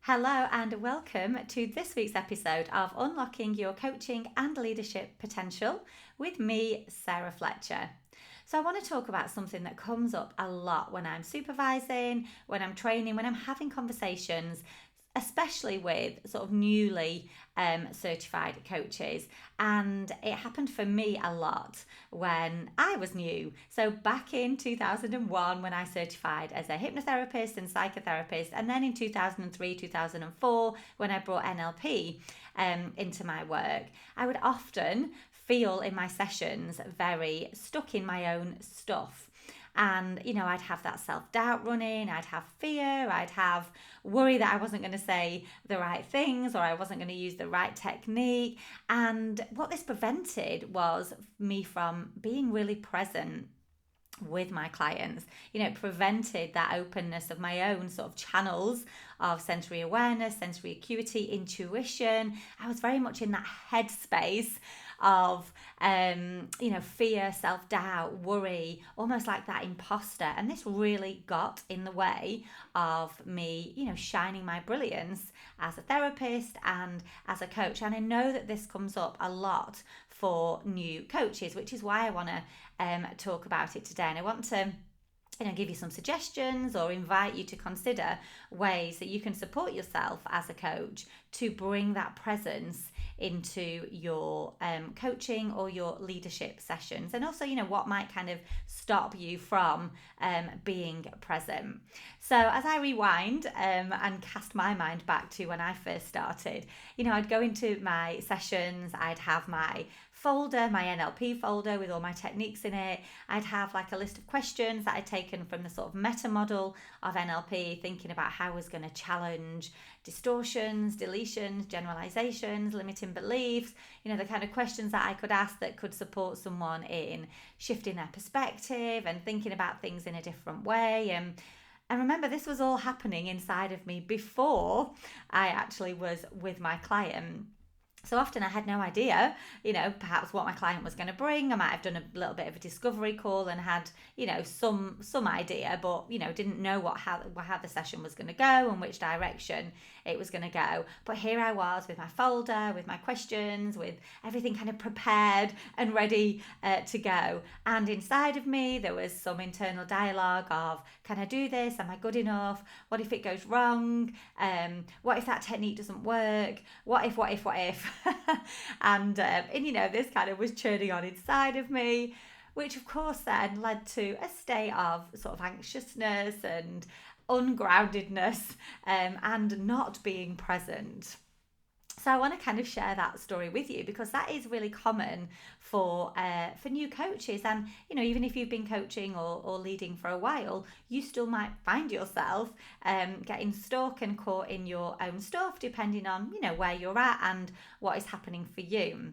Hello and welcome to this week's episode of Unlocking Your Coaching and Leadership Potential with me, Sarah Fletcher. So, I want to talk about something that comes up a lot when I'm supervising, when I'm training, when I'm having conversations, especially with sort of newly certified coaches. And it happened for me a lot when I was new. So back in 2001, when I certified as a hypnotherapist and psychotherapist, and then in 2003, 2004, when I brought NLP into my work, I would often feel in my sessions very stuck in my own stuff. And, I'd have that self doubt running, I'd have fear, I'd have worry that I wasn't going to say the right things or I wasn't going to use the right technique. And what this prevented was me from being really present with my clients. It prevented that openness of my own sort of channels of sensory awareness, sensory acuity, intuition. I was very much in that headspace of fear, self-doubt, worry, almost like that imposter. And this really got in the way of me, shining my brilliance as a therapist and as a coach. And I know that this comes up a lot for new coaches, which is why I want to talk about it today. And I want to give you some suggestions or invite you to consider ways that you can support yourself as a coach to bring that presence into your coaching or your leadership sessions, and also what might kind of stop you from being present. So as I rewind and cast my mind back to when I first started, I'd go into my sessions, I'd have my folder, my NLP folder with all my techniques in it. I'd have like a list of questions that I'd taken from the sort of meta model of NLP, thinking about how I was going to challenge distortions, deletions, generalizations, limiting beliefs, the kind of questions that I could ask that could support someone in shifting their perspective and thinking about things in a different way. And remember, this was all happening inside of me before I actually was with my client. So often I had no idea, perhaps what my client was going to bring. I might have done a little bit of a discovery call and had, some idea, but, didn't know how the session was going to go and which direction it was going to go. But here I was with my folder, with my questions, with everything kind of prepared and ready to go. And inside of me, there was some internal dialogue of, can I do this? Am I good enough? What if it goes wrong? What if that technique doesn't work? What if? and this kind of was churning on inside of me, which of course then led to a state of sort of anxiousness and ungroundedness and not being present. So I want to kind of share that story with you because that is really common for new coaches. And, even if you've been coaching or leading for a while, you still might find yourself getting stuck and caught in your own stuff, depending on, where you're at and what is happening for you.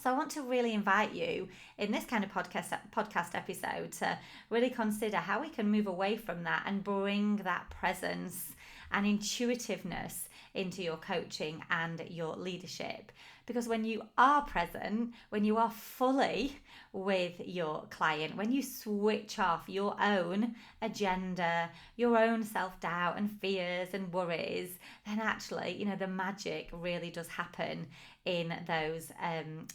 So I want to really invite you in this kind of podcast episode to really consider how we can move away from that and bring that presence and intuitiveness into your coaching and your leadership. Because when you are present, when you are fully with your client, when you switch off your own agenda, your own self-doubt and fears and worries, then actually, the magic really does happen in those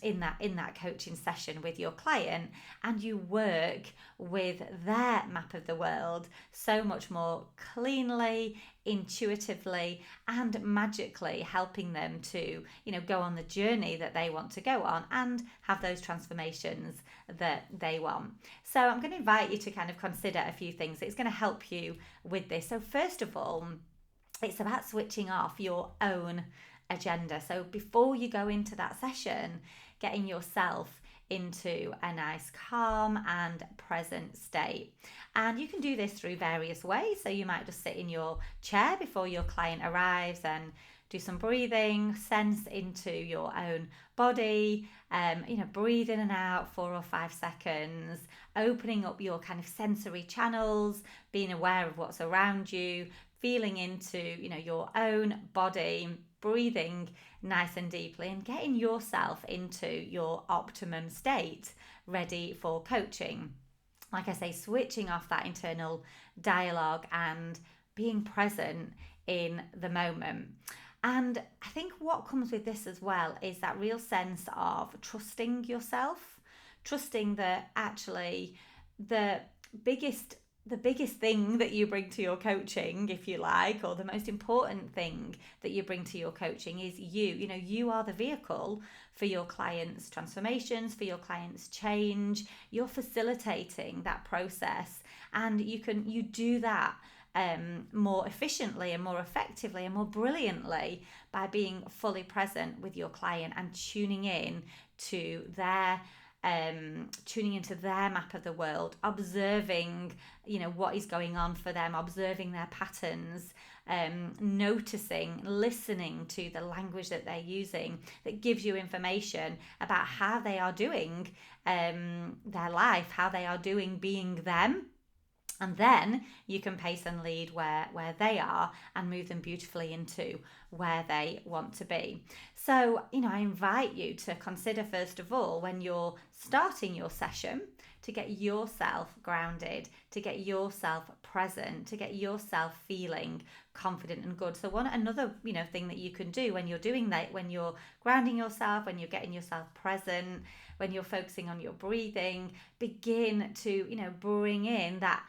in that coaching session with your client, and you work with their map of the world so much more cleanly, intuitively, and magically, helping them to go on the journey that they want to go on and have those transformations that they want. So I'm going to invite you to kind of consider a few things that's going to help you with this. So first of all, it's about switching off your own agenda. So before you go into that session, getting yourself into a nice calm and present state. And you can do this through various ways. So you might just sit in your chair before your client arrives and do some breathing, sense into your own body, breathe in and out 4 or 5 seconds, opening up your kind of sensory channels, being aware of what's around you, feeling into, your own body, breathing nice and deeply and getting yourself into your optimum state, ready for coaching. Like I say, switching off that internal dialogue and being present in the moment. And I think what comes with this as well is that real sense of trusting yourself, trusting that actually the biggest thing that you bring to your coaching, if you like, or the most important thing that you bring to your coaching is you. You know, you are the vehicle for your clients' transformations, for your clients' change. You're facilitating that process, and you do that more efficiently and more effectively and more brilliantly by being fully present with your client and tuning in to their map of the world, observing, you know, what is going on for them, observing their patterns, noticing, listening to the language that they're using that gives you information about how they are doing their life, how they are doing being them. And then you can pace and lead where they are and move them beautifully into where they want to be. So, you know, I invite you to consider, first of all, when you're starting your session, to get yourself grounded, to get yourself present, to get yourself feeling confident and good. So another, you know, thing that you can do when you're doing that, when you're grounding yourself, when you're getting yourself present, when you're focusing on your breathing, begin to, you know, bring in that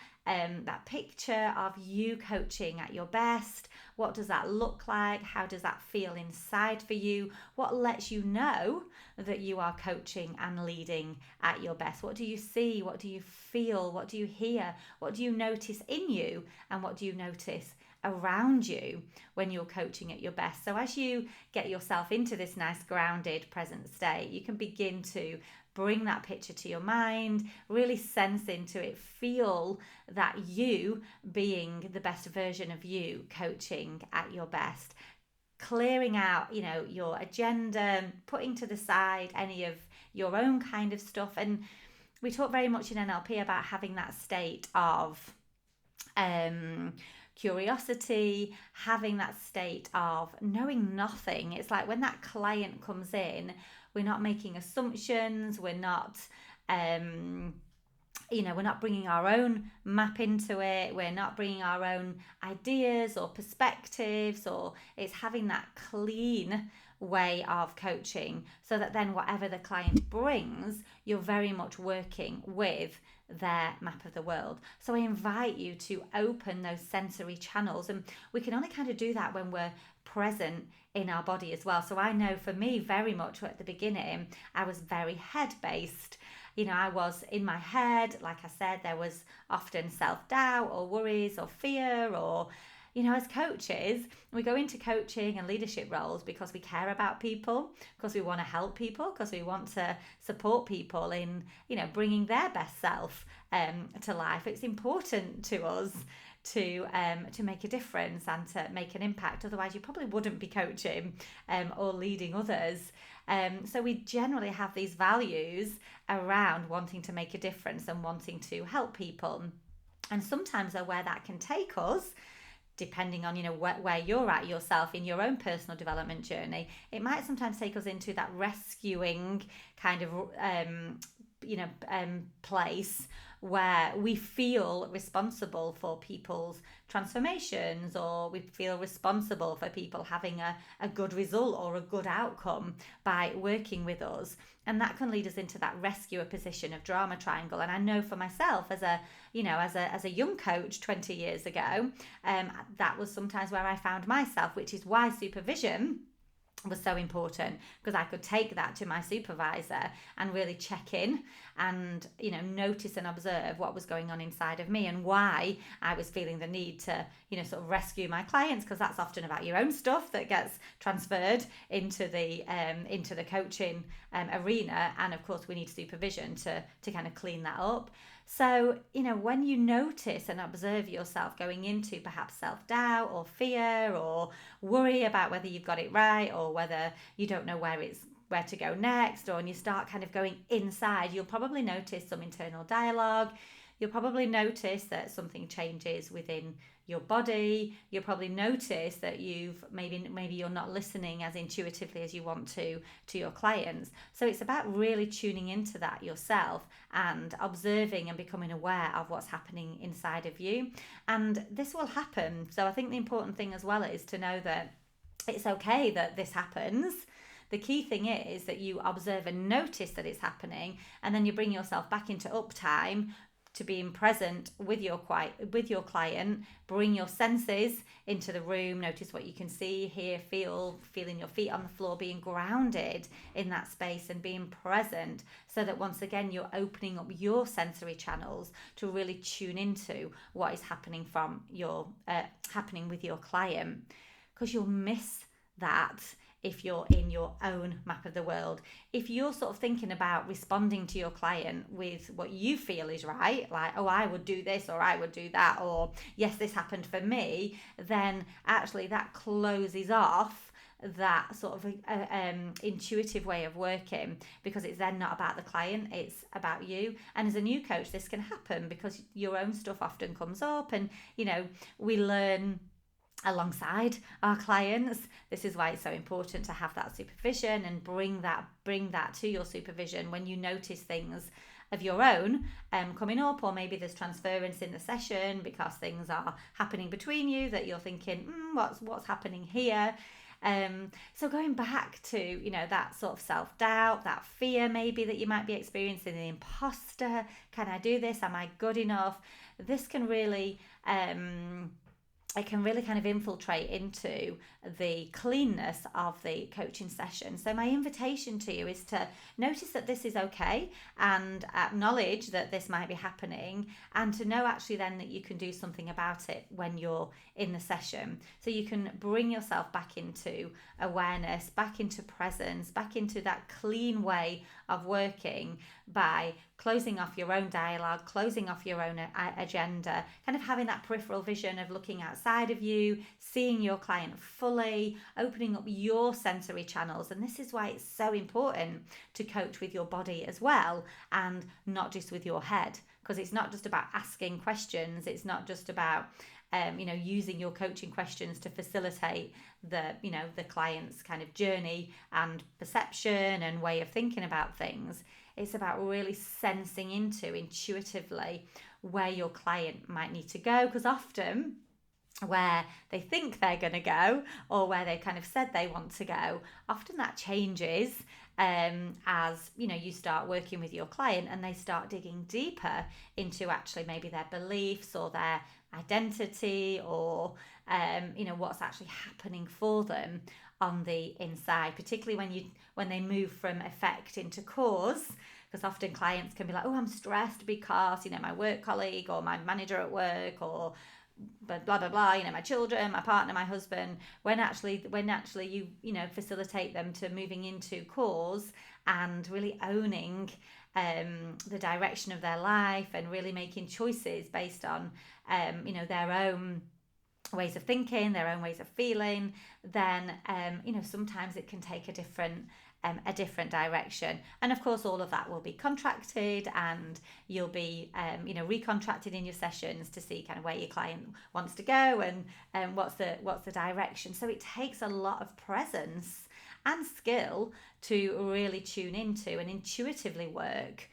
picture of you coaching at your best. What does that look like? How does that feel inside for you? What lets you know that you are coaching and leading at your best? What do you see? What do you feel? What do you hear? What do you notice in you? And what do you notice around you when you're coaching at your best? So as you get yourself into this nice grounded present state, you can begin to bring that picture to your mind, really sense into it, feel that you being the best version of you, coaching at your best, clearing out, you know, your agenda, putting to the side any of your own kind of stuff. And we talk very much in NLP about having that state of curiosity, having that state of knowing nothing. It's like when that client comes in, we're not making assumptions, we're not we're not bringing our own map into it, we're not bringing our own ideas or perspectives, or it's having that clean way of coaching so that then whatever the client brings, you're very much working with their map of the world. So I invite you to open those sensory channels, and we can only kind of do that when we're present in our body as well. So I know for me, very much at the beginning, I was very head based. You know, I was in my head. Like I said, there was often self-doubt or worries or fear, or, you know, as coaches, we go into coaching and leadership roles because we care about people, because we want to help people, because we want to support people in, you know, bringing their best self to life. It's important to us to make a difference and to make an impact. Otherwise, you probably wouldn't be coaching or leading others. So we generally have these values around wanting to make a difference and wanting to help people. And sometimes where that can take us, depending on, you know, where you're at yourself in your own personal development journey, it might sometimes take us into that rescuing kind of place where we feel responsible for people's transformations, or we feel responsible for people having a good result or a good outcome by working with us. And that can lead us into that rescuer position of drama triangle. And I know for myself as a young coach 20 years ago, that was sometimes where I found myself, which is why supervision was so important, because I could take that to my supervisor and really check in and, you know, notice and observe what was going on inside of me and why I was feeling the need to, you know, sort of rescue my clients, because that's often about your own stuff that gets transferred into the coaching arena. And of course we need supervision to kind of clean that up. So, you know, when you notice and observe yourself going into perhaps self-doubt or fear or worry about whether you've got it right or whether you don't know where to go next, or when you start kind of going inside, you'll probably notice some internal dialogue. You'll probably notice that something changes within your body. You'll probably notice that you've maybe you're not listening as intuitively as you want to your clients. So it's about really tuning into that yourself and observing and becoming aware of what's happening inside of you. And this will happen. So I think the important thing as well is to know that it's okay that this happens. The key thing is that you observe and notice that it's happening, and then you bring yourself back into uptime to being present with your client. Bring your senses into the room. Notice what you can see, hear, feeling your feet on the floor, being grounded in that space and being present, so that once again you're opening up your sensory channels to really tune into what is happening happening with your client, because you'll miss that if you're in your own map of the world. If you're sort of thinking about responding to your client with what you feel is right, like, oh, I would do this or I would do that, or yes, this happened for me, then actually that closes off that sort of intuitive way of working, because it's then not about the client, it's about you. And as a new coach, this can happen because your own stuff often comes up, and we learn alongside our clients. This is why it's so important to have that supervision and bring that to your supervision when you notice things of your own coming up, or maybe there's transference in the session because things are happening between you that you're thinking, what's happening here? So going back to that sort of self-doubt, that fear maybe that you might be experiencing, the imposter, can I do this, am I good enough? This can really it can really kind of infiltrate into the cleanness of the coaching session. So my invitation to you is to notice that this is okay and acknowledge that this might be happening, and to know actually then that you can do something about it when you're in the session. So you can bring yourself back into awareness, back into presence, back into that clean way of working by closing off your own dialogue, closing off your own agenda, kind of having that peripheral vision of looking outside of you, seeing your client fully, opening up your sensory channels. And this is why it's so important to coach with your body as well, and not just with your head, because it's not just about asking questions. It's not just about using your coaching questions to facilitate the client's kind of journey and perception and way of thinking about things. It's about really sensing into intuitively where your client might need to go, because often where they think they're going to go, or where they kind of said they want to go, often that changes as you start working with your client and they start digging deeper into actually maybe their beliefs or their identity, or what's actually happening for them on the inside, particularly when they move from effect into cause. Because often clients can be like, oh, I'm stressed because my work colleague or my manager at work, or blah blah blah, my children, my partner, my husband, when actually you facilitate them to moving into cause and really owning the direction of their life, and really making choices based on their own ways of thinking, their own ways of feeling, then sometimes it can take a different direction. And of course all of that will be contracted, and you'll be recontracted in your sessions to see kind of where your client wants to go and what's the direction. So it takes a lot of presence and skill to really tune into and intuitively work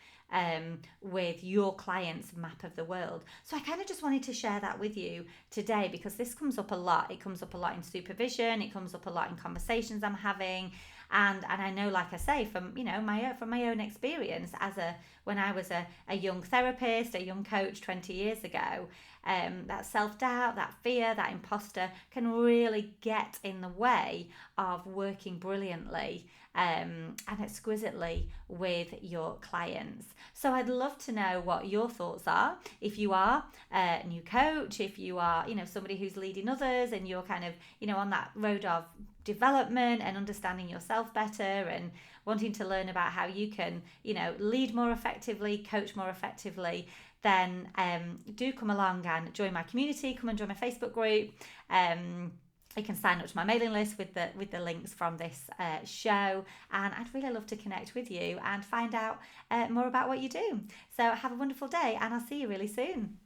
with your client's map of the world. So I kind of just wanted to share that with you today, because this comes up a lot. It comes up a lot in supervision. It comes up a lot in conversations I'm having. And I know, like I say, from my own experience when I was a young therapist, a young coach 20 years ago, that self-doubt, that fear, that imposter can really get in the way of working brilliantly and exquisitely with your clients. So I'd love to know what your thoughts are. If you are a new coach, if you are somebody who's leading others, and you're kind of on that road of development and understanding yourself better, and wanting to learn about how you can lead more effectively, coach more effectively, then do come along and join my community. Come and join my Facebook group. You can sign up to my mailing list with the links from this show, and I'd really love to connect with you and find out more about what you do. So have a wonderful day, and I'll see you really soon.